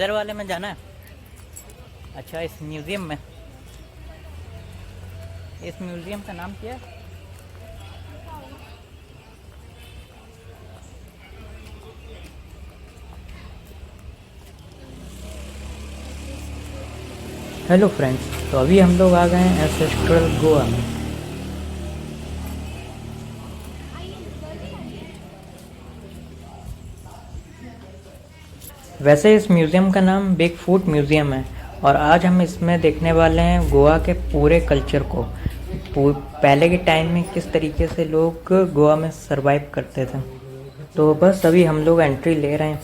इधर वाले में जाना है। अच्छा, इस म्यूज़ियम में, इस म्यूज़ियम का नाम क्या है? हेलो फ्रेंड्स, तो अभी हम लोग आ गए हैं एंसेस्ट्रल गोवा में। वैसे इस म्यूज़ियम का नाम बिग फूट म्यूज़ियम है और आज हम इसमें देखने वाले हैं गोवा के पूरे कल्चर को। पहले के टाइम में किस तरीके से लोग गोवा में सरवाइव करते थे। तो बस अभी हम लोग एंट्री ले रहे हैं।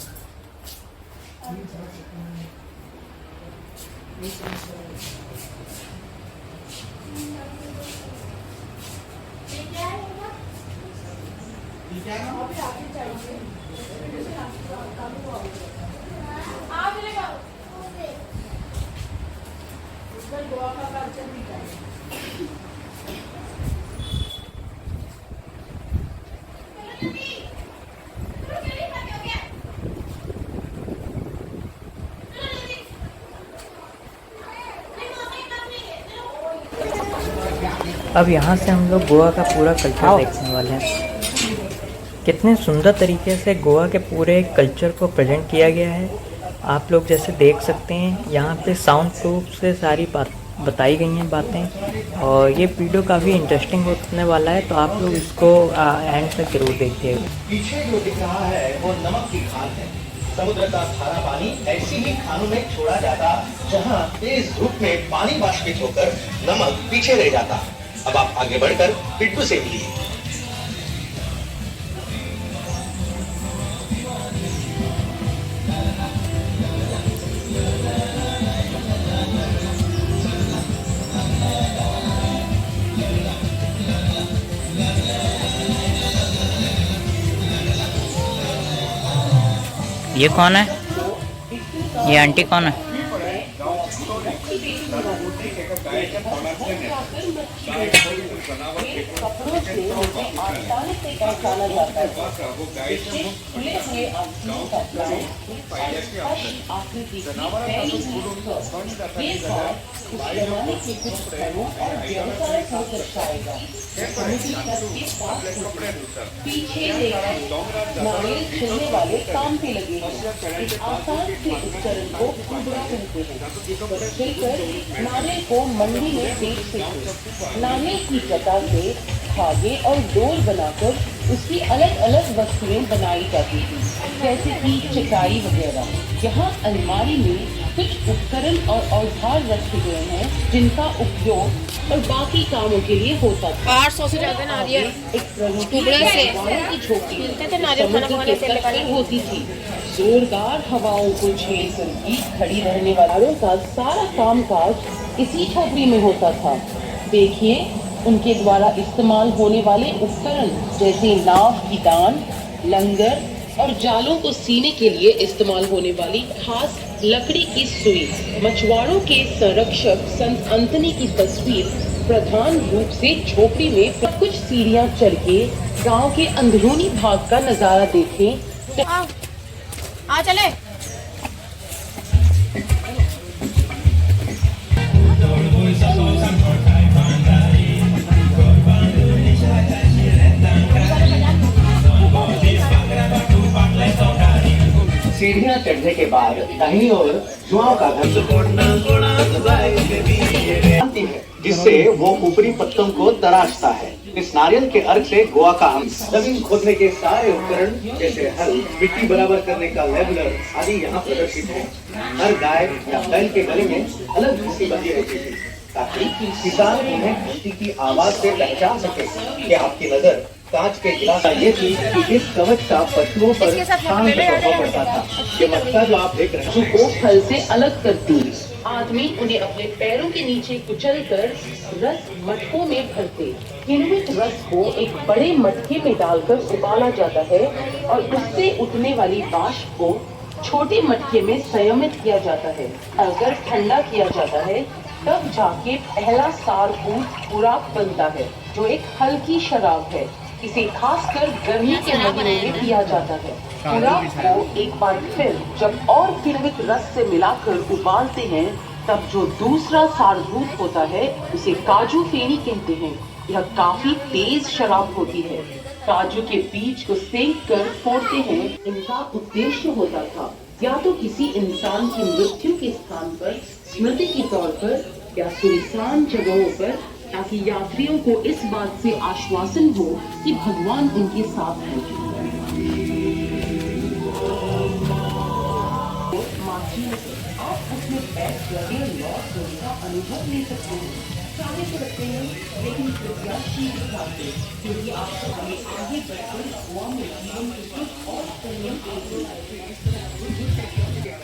अब यहाँ से हम लोग गोवा का पूरा कल्चर देखने वाले हैं। कितने सुंदर तरीके से गोवा के पूरे कल्चर को प्रेजेंट किया गया है। आप लोग जैसे देख सकते हैं, यहाँ पे साउंड प्रूफ से सारी बात बताई गई हैं बातें, और ये वीडियो काफ़ी इंटरेस्टिंग होने वाला है, तो आप लोग इसको एंड तक जरूर देखिएगा। पीछे जो दिख रहा है वो नमक की खान है। समुद्र का खारा पानी ऐसी ही खानों में छोड़ा जाता, जहाँ तेज धूप में पानी वाष्पित होकर नमक पीछे रह जाता। अब आप आगे बढ़कर पिट्टू से मिलिए। ये कौन है? ये आंटी कौन है? पीछे नारियल छिलने वाले काम पे लगे हैं। इस आसान से उपकरण को कुबड़ा कहते हैं। इस पर छिलकर नारियल को मंडी में बेचते थे। नारियल की जटा से धागे और डोर बनाकर उसकी अलग अलग वस्तुएं बनाई जाती थी, जैसे कि चटाई वगैरह। यहाँ अलमारी में कुछ उपकरण और औजार रखे गए हैं जिनका उपयोग और बाकी कामों के लिए होता था। 800 से ज्यादा नारियल एक टुकड़े से की झोपड़ी मिलते थे नारियल खाना बनाने से पहले होती थी। जोरदार हवाओं को झेल कर भी खड़ी रहने वालों का सारा कामकाज इसी झोपड़ी में होता था। देखिए, उनके द्वारा इस्तेमाल होने वाले उपकरण जैसे नाव की दान, लंगर और जालों को सीने के लिए इस्तेमाल होने वाली खास लकड़ी की सुई। मछुआरों के संरक्षक संत अंतनी की तस्वीर प्रधान रूप से झोपड़ी में कुछ सीढ़ियां चढ़ के गांव के अंदरूनी भाग का नजारा देखें। आ चले। सीढ़ियां चढ़ने के बाद दाहिनी ओर जुआओं का घर है, जिससे वो ऊपरी पत्तों को तराशता है। इस नारियल के अर्क से गोवा का जमीन खोदने के सारे उपकरण जैसे हल, मिट्टी बराबर करने का लेवलर आदि यहाँ प्रदर्शित है। हर गाय या बैल के गले में अलग किसी बंधी रहती थी, ताकि किसान उन्हें किसी की आवाज से पहचान सके कि आपकी नजर कांच के गिलास। ये थी कि इस कवच का पशुओं पर शांत प्रभाव पड़ता था। ये मटका जो आप देख रहे हैं को फल से अलग करती। आदमी उन्हें अपने पैरों के नीचे कुचलकर रस मटकों में भरते। किण्वित रस को एक बड़े मटके में डालकर उबाला जाता है और उससे उठने वाली वाष्प को छोटे मटके में संयमित किया जाता है। अगर ठंडा किया जाता है तब जाके पहला सारभूत खुराक बनता है, जो एक हल्की शराब है। इसे खासकर गर्मी के महीनों में पिया जाता है। गुलाब को एक बार फिर जब और किण्वित रस से मिलाकर उबालते हैं, तब जो दूसरा सारभूत होता है उसे काजू फेनी कहते हैं। यह काफी तेज शराब होती है। काजू के बीज को सेंक कर फोड़ते हैं। इनका उद्देश्य होता था या तो किसी इंसान की मृत्यु के स्थान पर स्मृति के तौर पर या सुनसान जगहों पर, ताकि यात्रियों को इस बात से आश्वासन हो कि भगवान उनके साथ हैं। आप उसमें बैठकर लौट का अनुभव ले सकते हैं। चाहे तो रखते हैं, लेकिन कृपया शीघ्र खाते, क्योंकि आपको हमें आगे बढ़कर गोवा में जीवन के कुछ और करने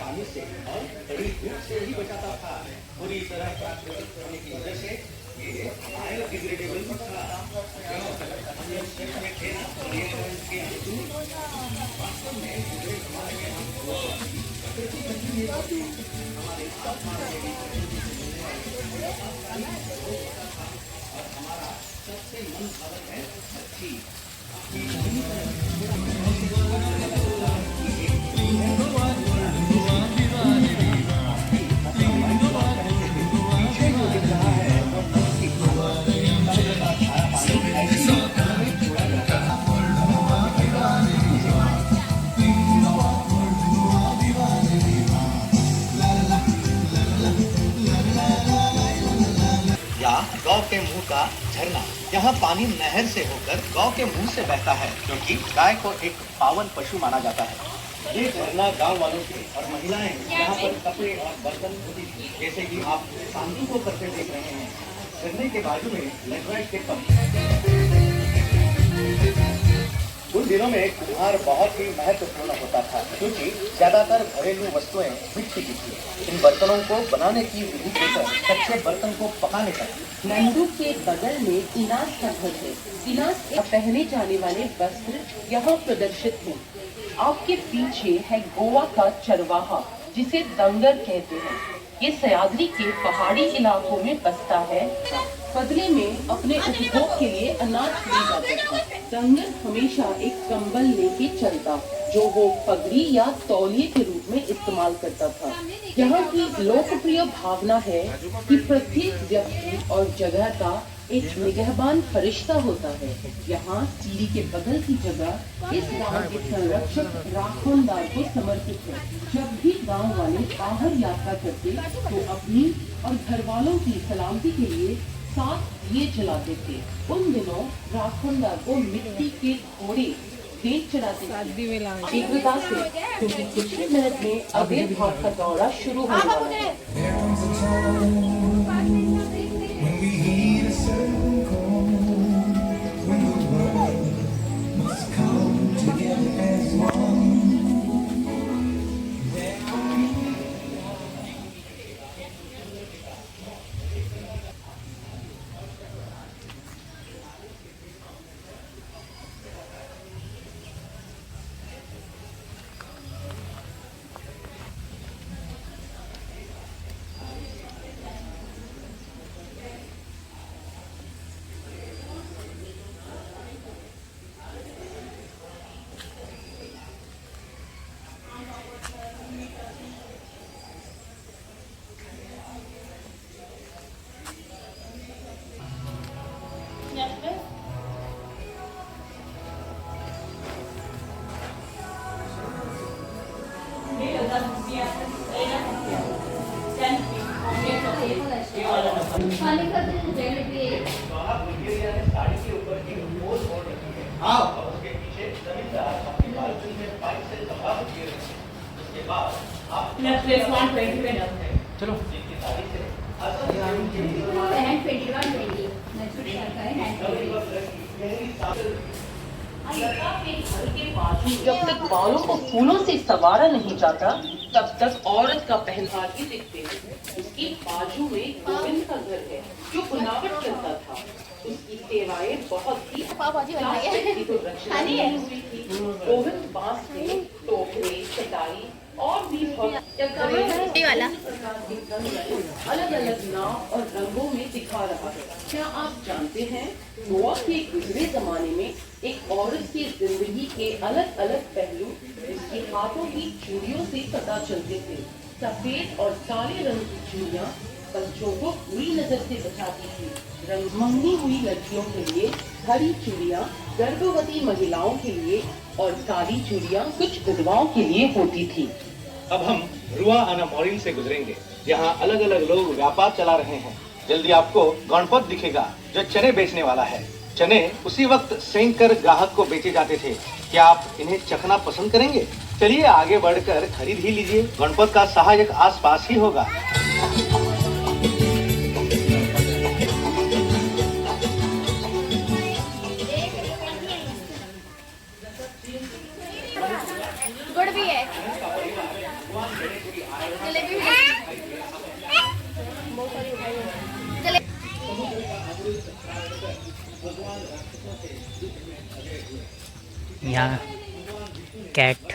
पानी से और बड़ी धूप से ही बचाता था। पूरी तरह प्राकृतिक होने की वजह से ये बायोडिग्रेडेबल था। गांव के मुंह का झरना। यहाँ पानी नहर से होकर गांव के मुंह से बहता है, क्योंकि गाय को एक पावन पशु माना जाता है। ये झरना गांव वालों के और महिलाएं यहाँ पर कपड़े और बर्तन धोती थी, जैसे कि आप शांति को करते देख रहे हैं। झरने के बाजू में लेटराइट के पंप। उन दिनों में कुम्हार बहुत ही महत्वपूर्ण होता था, क्योंकि ज्यादातर घरेलू वस्तुएं मिट्टी की थी। इन बर्तनों को बनाने की विधि देकर कच्चे बर्तन को पकाने तक। नंदू के बगल में इनास का घर है। इनास के पहने जाने वाले वस्त्र यहाँ प्रदर्शित हैं। आपके पीछे है गोवा का चरवाहा, जिसे दंगर कहते हैं। ये सयाद्री के पहाड़ी इलाकों में बसता है। बदले में अपने उपभोग के लिए अनाज ले जाता था। दंगर हमेशा एक कंबल लेके चलता, जो वो पगड़ी या तौलिए के रूप में इस्तेमाल करता था। यहाँ की लोकप्रिय भावना है कि प्रत्येक व्यक्ति और जगह का एक निगहबान फरिश्ता होता है। यहाँ सीढ़ी के बगल की जगह इस गांव के संरक्षक राखोंदार को समर्पित है। जब भी गांव वाले बाहर यात्रा करते तो अपनी और घर वालों की सलामती के लिए साथ दिए जलाते थे। उन दिनों राखोंदार को मिट्टी के घोड़े देख चढ़ाते थे शीघ्रता से, क्योंकि कुछ ही मिनट में अगले भाग का दौरा शुरू होने वाला है। चलो जब तक बालों को फूलों से संवारा नहीं जाता, तब तक औरत का पहनावा ही दिखते हैं। उसकी बाजू में गोविंद का घर है, जो बुनावट करता था। उसकी सेवाएं बहुत थी। प्लास्टिक की तो रचना हुई थी। गोविंद बांस के टोकरे, चटाई, और भी ये वाला अलग अलग नाम और रंगों में दिखा रहा है। क्या आप जानते हैं गोवा के गुजरे जमाने में एक औरत की जिंदगी के अलग अलग पहलू उसके हाथों की चूड़ियों से पता चलते थे। सफेद और काले रंग की चूड़ियाँ बच्चों को बुरी नजर से बचाती थी। रंग मंगी हुई लड़कियों के लिए हरी चूड़ियाँ गर्भवती महिलाओं के लिए और काली चूड़ियाँ कुछ विधवाओं के लिए होती थी। अब हम रुआ आना मॉरिन से गुजरेंगे। यहाँ अलग अलग लोग व्यापार चला रहे हैं। जल्दी आपको गणपत दिखेगा जो चने बेचने वाला है। चने उसी वक्त सेंक कर ग्राहक को बेचे जाते थे। क्या आप इन्हें चखना पसंद करेंगे? चलिए आगे बढ़कर खरीद ही लीजिए। गणपत का सहायक आसपास ही होगा। गुड़ भी है, जलेबी भी है। बहुत सारी मिठाई है। यहाँ कैट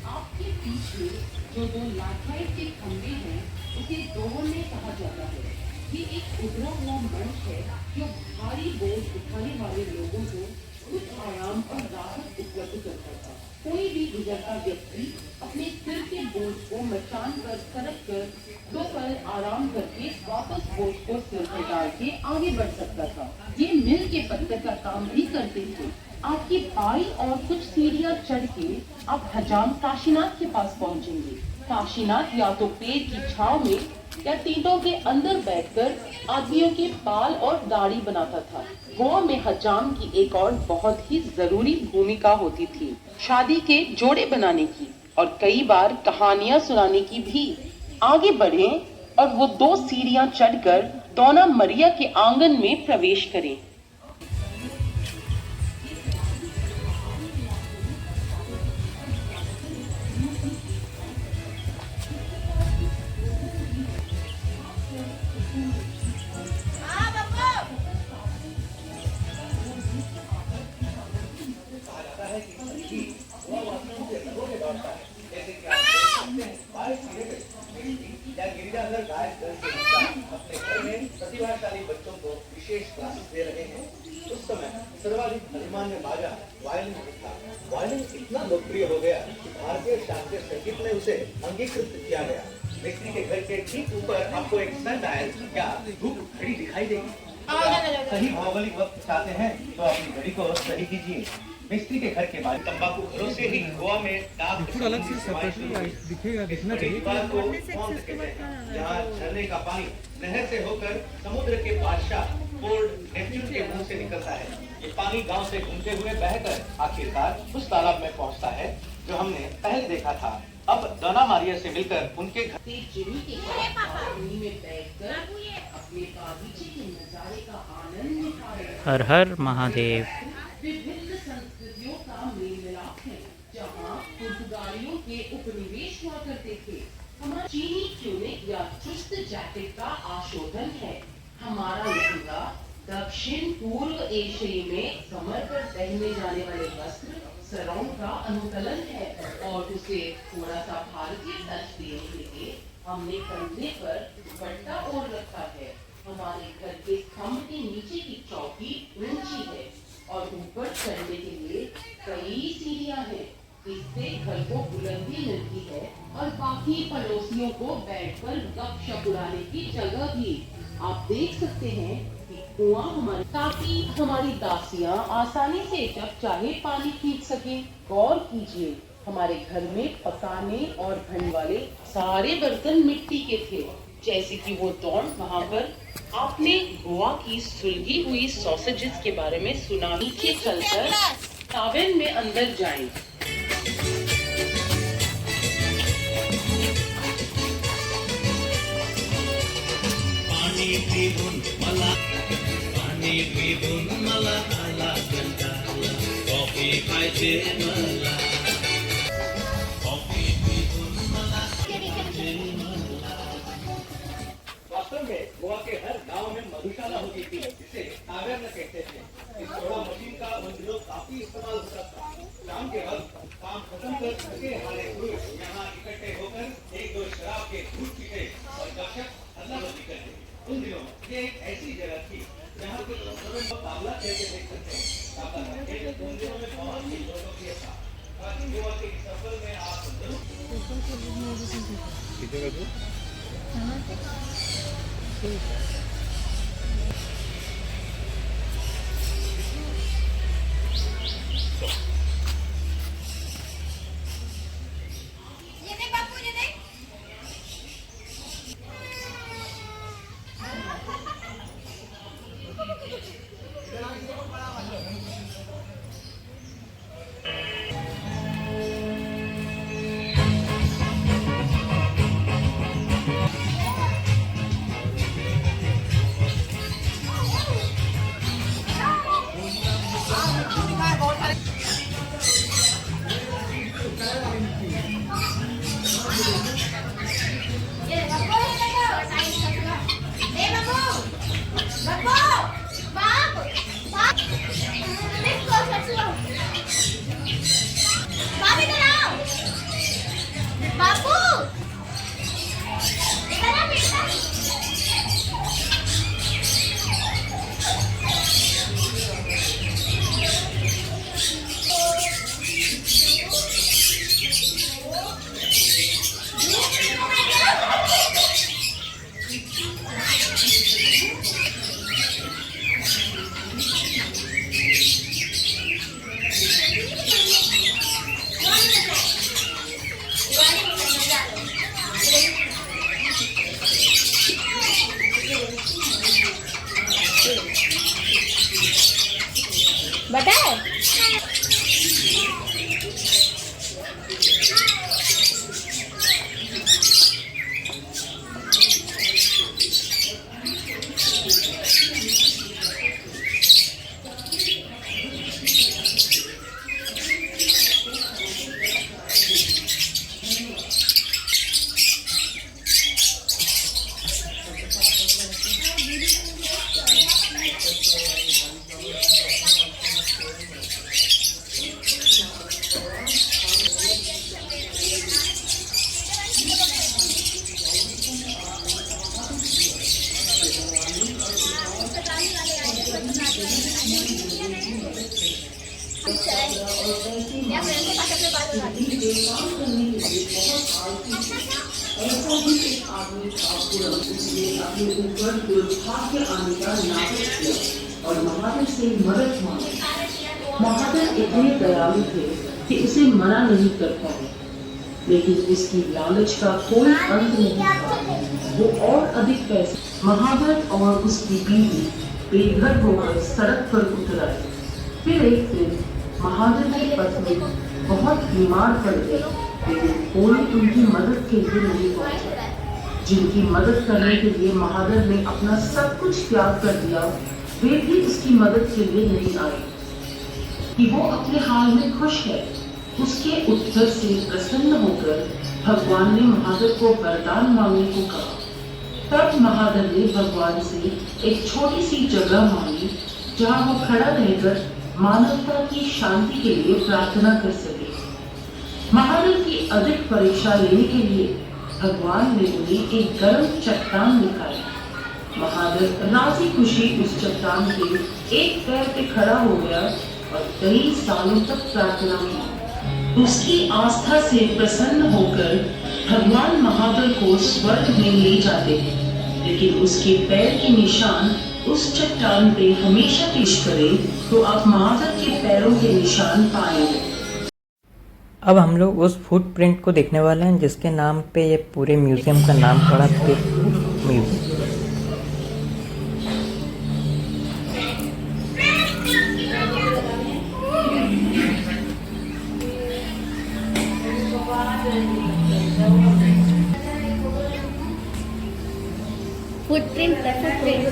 आपके पीछे जो दो लाइट के खंभे हैं उसे दोहने कहा जाता है। ये एक उभरा हुआ मंच है जो भारी बोझ उठाने वाले लोगों को कुछ आराम और राहत उपलब्ध करता था। कोई भी गुजरता व्यक्ति अपने सिर के बोझ को मचान पर सरक कर 2 पल आराम करके वापस बोझ को सिर पर डाल के आगे बढ़ सकता था। ये मिल के पत्थर का काम भी करते थे। आपकी बाई और कुछ सीढ़ियां चढ़ के आप हजाम काशीनाथ के पास पहुंचेंगे। काशीनाथ या तो पेड़ की छांव में या टींटों के अंदर बैठकर आदमियों के बाल और दाढ़ी बनाता था। गोवा में हजाम की एक और बहुत ही जरूरी भूमिका होती थी, शादी के जोड़े बनाने की और कई बार कहानियां सुनाने की भी। आगे बढ़ें और वो 2 सीढ़ियां चढ़कर दोना मरिया के आंगन में प्रवेश करें। गिरिजाधर गायक दल के अपने घर में प्रतिभाशाली बच्चों को विशेष क्लासेस दे रहे हैं। उस समय सर्वाधिक अधिमान्य बाजा वायलिन था। वायलिन इतना लोकप्रिय हो गया कि भारतीय शास्त्रीय संगीत में उसे अंगीकृत किया गया। मिस्त्री के घर के ठीक ऊपर आपको एक सन डायल या धूप घड़ी दिखाई देगी। सही भौगोलिक वक्त चाहते हैं तो अपनी घड़ी को सही कीजिए। मिस्त्री के घर के बाद तंबाकू घरों से ही गोवा में डाक अलग से दिखेगा, दिखना चाहिए। यहाँ झरने का पानी नहर से होकर समुद्र के बादशाह पोर्ट नेपच्यून के मुंह से निकलता है। ये पानी गांव से घूमते हुए बहकर आखिरकार उस तालाब में पहुंचता है जो हमने पहले देखा था। अब दोना मारिया से मिलकर उनके घर हर हर महादेव। विभिन्न संस्कृतियों का मेल मिलाप है, जहाँ पुर्तगालियों के उपनिवेश हुआ करते थे। हमारा चीनी ट्यूनिक या चुस्त जैकेट का आशोधन है। हमारा लहंगा दक्षिण पूर्व एशिया में कमर पर पहने जाने वाले वस्त्र सरों का अनुकलन है और उसे थोड़ा सा भारतीय टच देने के लिए हमने कंधे पर दुपट्टा ओढ़ रखा है। हमारे घर के स्तंभ के नीचे की चौकी ऊंची है और ऊपर चढ़ने के लिए कई सीढ़ियां हैं। इससे घर को बुलंदी मिलती है और बाकी पड़ोसियों को बैठकर गपशप उड़ाने की जगह भी। आप देख सकते हैं कि कुआं हमारे ताकि हमारी दासियां आसानी से जब चाहे पानी खींच सके। गौर कीजिए, हमारे घर में पकाने और भरने वाले सारे बर्तन मिट्टी के थे। जैसे कि वो दौड़ वहां पर आपने गोवा की सुलगी हुई सॉसेजेस के बारे में सुना। नीचे चलकर टावेन में अंदर जाएं। वास्तव में गोवा के हर गांव में मधुशाला होती थी, जिसे तावेर्न कहते थे। इस बड़ा मशीन का मंदिरों काफी इस्तेमाल होता था। शाम के वक्त काम खत्म कर थके हारे पुरुष यहाँ इकट्ठे होकर एक दो शराब के घूंट पीते और गपशप अदला बदली करते। उन दिनों ये एक ऐसी जगह थी जहाँ के मुकाबला खेलते देख सकते। उन दिनों में बहुत ही लोकप्रिय था। प्राचीन गोवा के इस सफर में आप ये देख बापू, ये देख। ये बापू, ये देखो। ए बापू, बापू, बाप, देखो ससुर। बाप इधर आओ। बापू, इधर आ बेटा। बताओ। या फ्रेंड के पास अपने बात बता और महादेव से मदद मांगी। महादेव इतने दयालु थे कि उसे मना नहीं कर पाए, लेकिन उसकी लालच का कोई अंत नहीं था। वो और अधिक पैसे। महादेव और उसकी बीवी बेघर होकर सड़क पर उतर आए। फिर एक दिन महादेव की पत्नी बहुत बीमार पड़ गई, लेकिन कोई उनकी मदद के लिए नहीं पहुंचा। जिनकी मदद करने के लिए महादेव ने अपना सब कुछ त्याग कर दिया, वे भी उसकी मदद के लिए नहीं आए। कि वो अपने हाल में खुश है, उसके उत्तर से प्रसन्न होकर भगवान ने महादेव को वरदान मांगने को कहा। तब महादेव ने भगवान से एक छोटी सी जगह मांगी, जहाँ वो खड़ा रहकर मानवता की शांति के लिए प्रार्थना कर सके। महादेव की अधिक परीक्षा लेने के लिए भगवान ने उन्हें एक गर्म चट्टान दिखाई। महादेव राजी खुशी उस चट्टान के एक पैर पे खड़ा हो गया और कई सालों तक प्रार्थना की। उसकी आस्था से प्रसन्न होकर भगवान महादेव को स्वर्ग में ले जाते हैं, लेकिन उसके पैर के निशान उस चट्टान पे हमेशा पेश करें तो आप महादेव के पैरों के निशान पाएंगे। अब हम लोग उस फुटप्रिंट को देखने वाले हैं जिसके नाम पे ये पूरे म्यूजियम का नाम पड़ा। फुटप्रिंट है, फुटप्रिंट।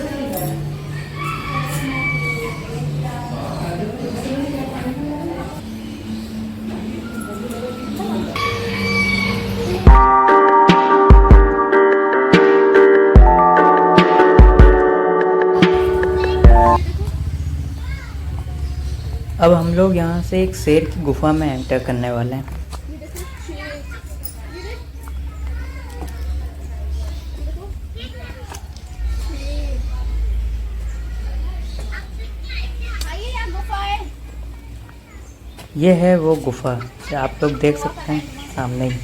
अब हम लोग यहाँ से एक शेर की गुफा में एंटर करने वाले हैं। ये है वो गुफा जो आप लोग देख सकते हैं सामने ही।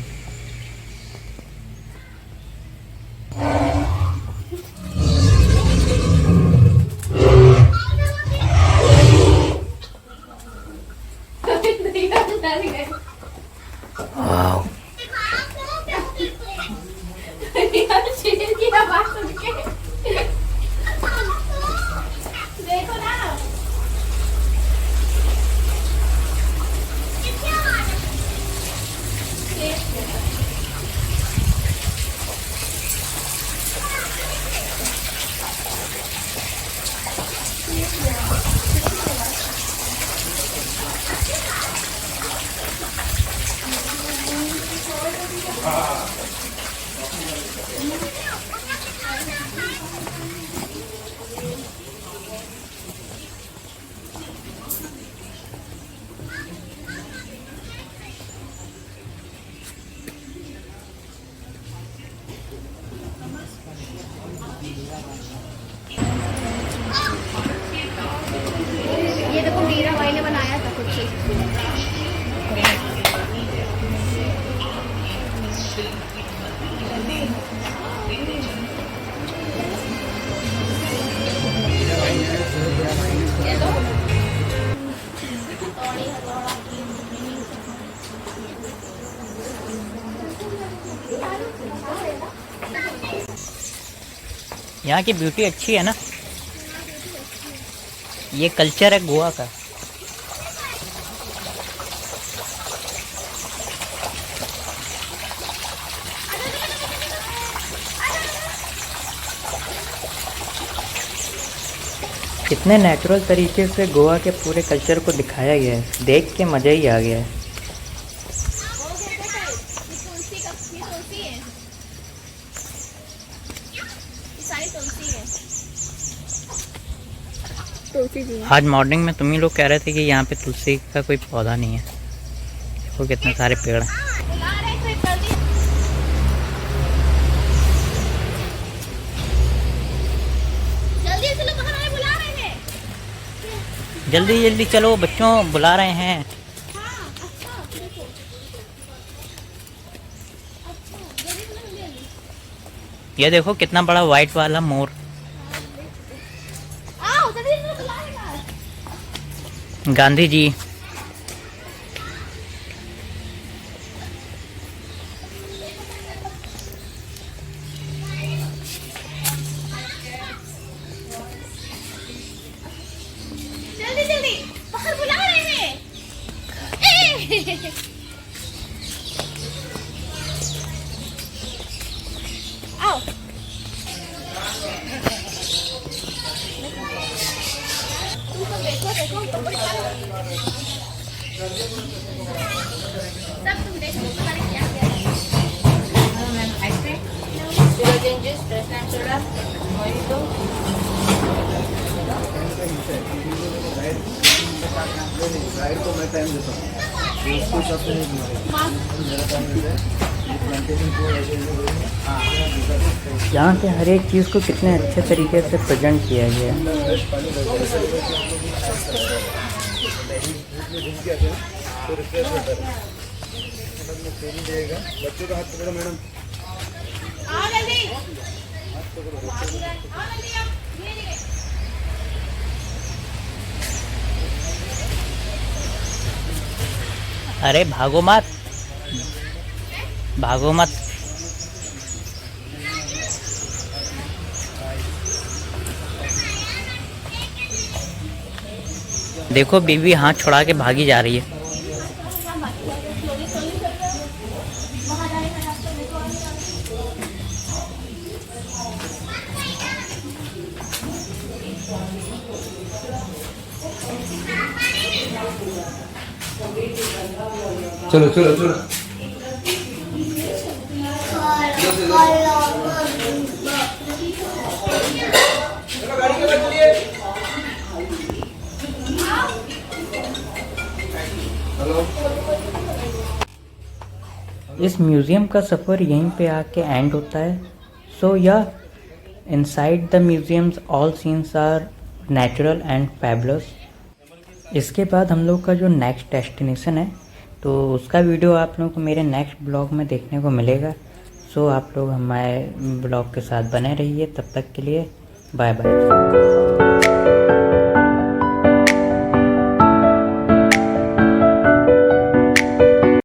वाव, शेर की आवाज सुन के देखो ना। ये देखो मीरा भाई ने बनाया था खुद से। यहाँ की ब्यूटी अच्छी है ना। ये कल्चर है गोवा का। कितने नेचुरल तरीके से गोवा के पूरे कल्चर को दिखाया गया है, देख के मज़ा ही आ गया है। आज मॉर्निंग में तुम ही लोग कह रहे थे कि यहाँ पे तुलसी का कोई पौधा नहीं है। देखो कितने सारे पेड़ हैं। जल्दी जल्दी चलो, बच्चों बुला रहे हैं। ये देखो कितना बड़ा वाइट वाला मोर। गांधी जी। जल्दी जल्दी बाहर बुला रहे हैं। आओ। तुम सब देखो देखो सब तुम देखो पता नहीं क्या क्या है। यहाँ के हर एक चीज़ को कितने अच्छे तरीके से प्रेजेंट किया गया है। अरे भागो मत, भागो मत। देखो बीवी हाथ छुड़ा के भागी जा रही है। चलो चलो चलो इस म्यूज़ियम का सफ़र यहीं पे आके एंड होता है। So yeah inside the museums all scenes are natural and fabulous. इसके बाद हम लोग का जो नेक्स्ट डेस्टिनेशन है तो उसका वीडियो आप लोगों को मेरे नेक्स्ट ब्लॉग में देखने को मिलेगा। सो आप लोग हमारे ब्लॉग के साथ बने रहिए। तब तक के लिए बाय बाय।